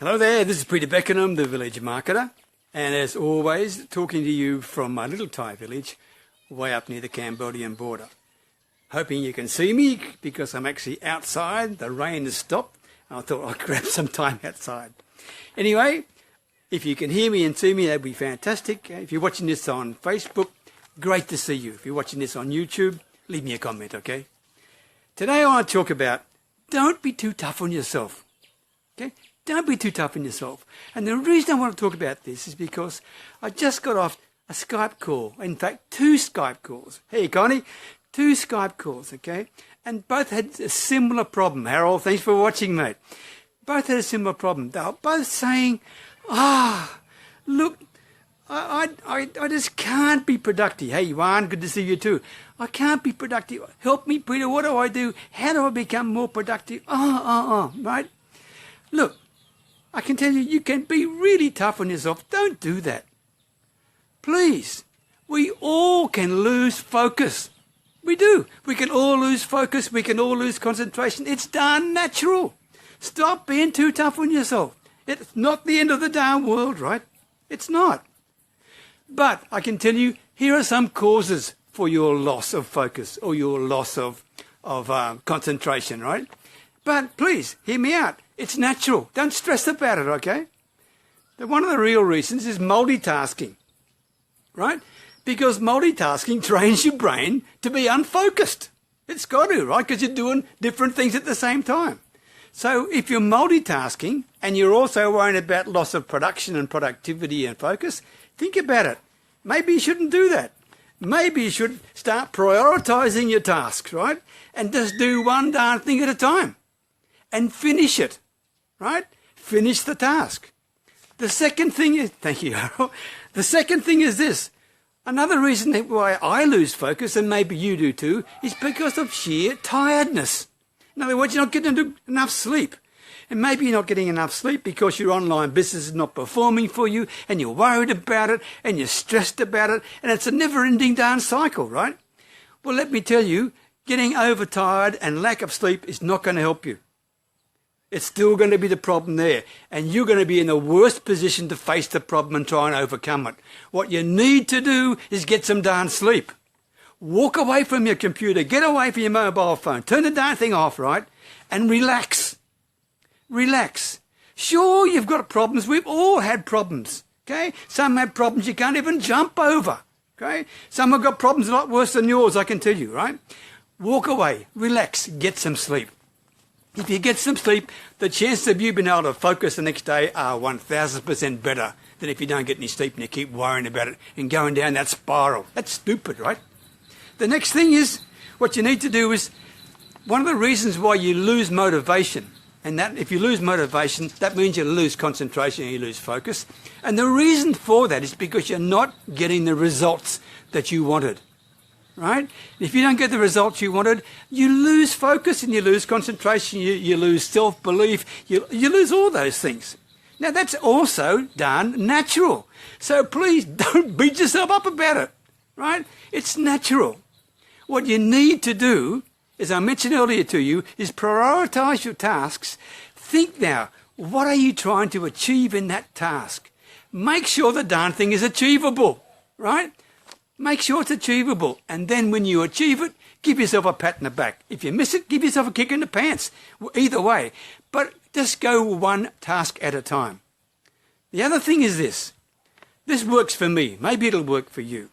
Hello there, this is Peter Beckenham, the Village Marketer, and as always, talking to you from my little Thai village, way up near the Cambodian border. Hoping you can see me, because I'm actually outside, the rain has stopped, and I thought I'd grab some time outside. Anyway, if you can hear me and see me, that'd be fantastic. If you're watching this on Facebook, great to see you. If you're watching this on YouTube, leave me a comment, okay? Today I want to talk about, don't be too tough on yourself, okay? Don't be too tough on yourself. And the reason I want to talk about this is because I just got off a Skype call. In fact, 2 Skype calls. Hey, Connie, 2 Skype calls, okay? And both had a similar problem. Harold, thanks for watching, mate. Both had a similar problem. They were both saying, look, I just can't be productive. Hey, Yuan, good to see you too. I can't be productive. Help me, Peter. What do I do? How do I become more productive? Right? Look, I can tell you, you can be really tough on yourself. Don't do that. Please. We all can lose focus. We do. We can all lose focus. We can all lose concentration. It's darn natural. Stop being too tough on yourself. It's not the end of the darn world, right? It's not. But I can tell you, here are some causes for your loss of focus or your loss of concentration, right? But please, hear me out. It's natural. Don't stress about it, okay? One of the real reasons is multitasking, right? Because multitasking trains your brain to be unfocused. It's got to, right? Because you're doing different things at the same time. So if you're multitasking and you're also worrying about loss of production and productivity and focus, think about it. Maybe you shouldn't do that. Maybe you should start prioritizing your tasks, right? And just do one darn thing at a time. And finish it, right? Finish the task. The second thing is, thank you, Harold. The second thing is this. Another reason why I lose focus, and maybe you do too, is because of sheer tiredness. In other words, you're not getting enough sleep. And maybe you're not getting enough sleep because your online business is not performing for you, and you're worried about it, and you're stressed about it, and it's a never-ending darn cycle, right? Well, let me tell you, getting overtired and lack of sleep is not going to help you. It's still going to be the problem there, and you're going to be in the worst position to face the problem and try and overcome it. What you need to do is get some darn sleep. Walk away from your computer, get away from your mobile phone, turn the darn thing off, right? And relax. Relax. Sure, you've got problems. We've all had problems, okay? Some have problems you can't even jump over, okay? Some have got problems a lot worse than yours, I can tell you, right? Walk away, relax, get some sleep. If you get some sleep, the chances of you being able to focus the next day are 1,000% better than if you don't get any sleep and you keep worrying about it and going down that spiral. That's stupid, right? The next thing is, what you need to do is, one of the reasons why you lose motivation, and that if you lose motivation, that means you lose concentration and you lose focus. And the reason for that is because you're not getting the results that you wanted. Right? If you don't get the results you wanted, you lose focus and you lose concentration, you lose self-belief, you lose all those things. Now, that's also darn natural. So please don't beat yourself up about it, right? It's natural. What you need to do, as I mentioned earlier to you, is prioritize your tasks. Think now, what are you trying to achieve in that task? Make sure the darn thing is achievable, right? Make sure it's achievable, and then when you achieve it, give yourself a pat in the back. If you miss it, give yourself a kick in the pants. Either way, but just go one task at a time. The other thing is this. This works for me. Maybe it'll work for you.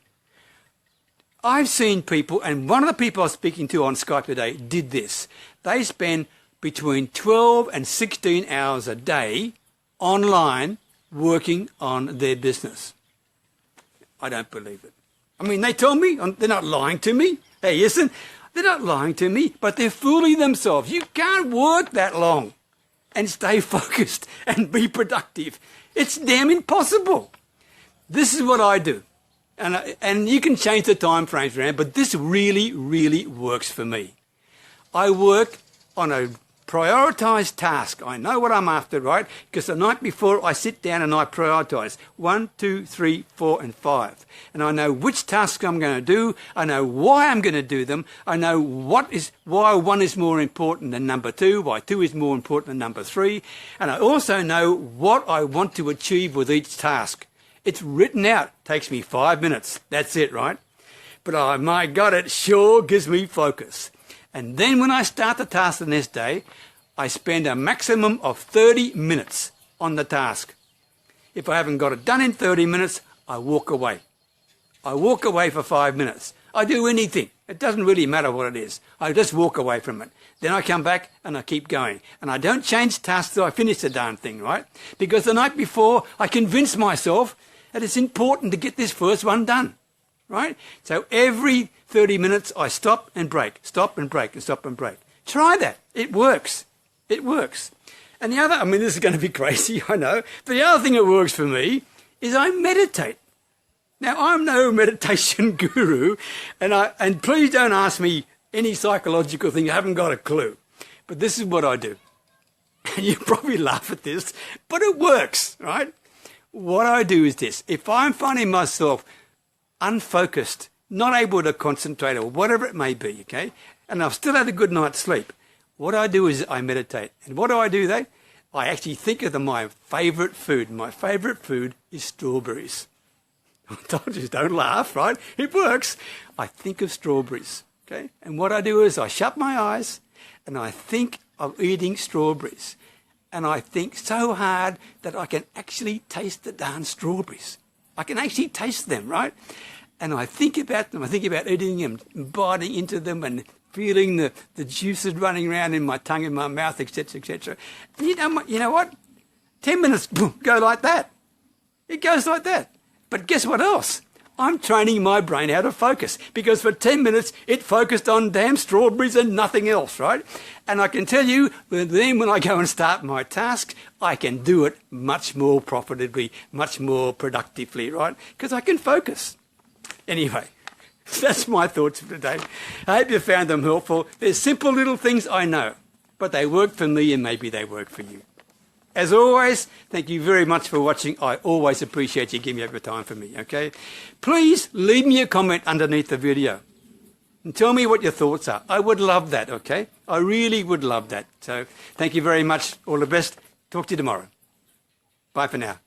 I've seen people, and one of the people I was speaking to on Skype today did this. They spend between 12 and 16 hours a day online working on their business. I don't believe it. I mean, they told me, they're not lying to me. Hey, listen, they're not lying to me, but they're fooling themselves. You can't work that long and stay focused and be productive. It's damn impossible. This is what I do. And you can change the time frames around, but this really, really works for me. I work on a Prioritise task. I know what I'm after, right? Because the night before I sit down and I prioritise 1, 2, 3, 4 and 5. And I know which tasks I'm going to do. I know why I'm going to do them. I know why 1 is more important than number 2, why 2 is more important than number 3. And I also know what I want to achieve with each task. It's written out. Takes me 5 minutes. That's it, right? But oh my God, it sure gives me focus. And then when I start the task the next day, I spend a maximum of 30 minutes on the task. If I haven't got it done in 30 minutes, I walk away. I walk away for 5 minutes. I do anything. It doesn't really matter what it is. I just walk away from it. Then I come back and I keep going. And I don't change tasks till I finish the darn thing, right? Because the night before, I convince myself that it's important to get this first one done, right? So every 30 minutes, I stop and break, stop and break, and stop and break. Try that. It works. It works. And the other, I mean, this is going to be crazy, I know, but the other thing that works for me is I meditate. Now, I'm no meditation guru, and please don't ask me any psychological thing. I haven't got a clue. But this is what I do. And you probably laugh at this, but it works, right? What I do is this. If I'm finding myself unfocused, not able to concentrate or whatever it may be, okay, and I've still had a good night's sleep, what I do is I meditate. And what do then? I actually think of my favourite food. My favourite food is strawberries. I told you, don't laugh, right? It works. I think of strawberries, okay? And what I do is I shut my eyes and I think of eating strawberries. And I think so hard that I can actually taste the darn strawberries. I can actually taste them, right? And I think about them. I think about eating them, biting into them and feeling the juices running around in my tongue, in my mouth, etc., etc. And you know what? 10 minutes, boom, go like that. It goes like that. But guess what else? I'm training my brain how to focus because for 10 minutes it focused on damn strawberries and nothing else, right? And I can tell you, then when I go and start my task, I can do it much more profitably, much more productively, right? Because I can focus. Anyway, that's my thoughts for today. I hope you found them helpful. They're simple little things, I know, but they work for me and maybe they work for you. As always, thank you very much for watching. I always appreciate you giving up your time for me, okay? Please leave me a comment underneath the video and tell me what your thoughts are. I would love that, okay? I really would love that. So thank you very much. All the best. Talk to you tomorrow. Bye for now.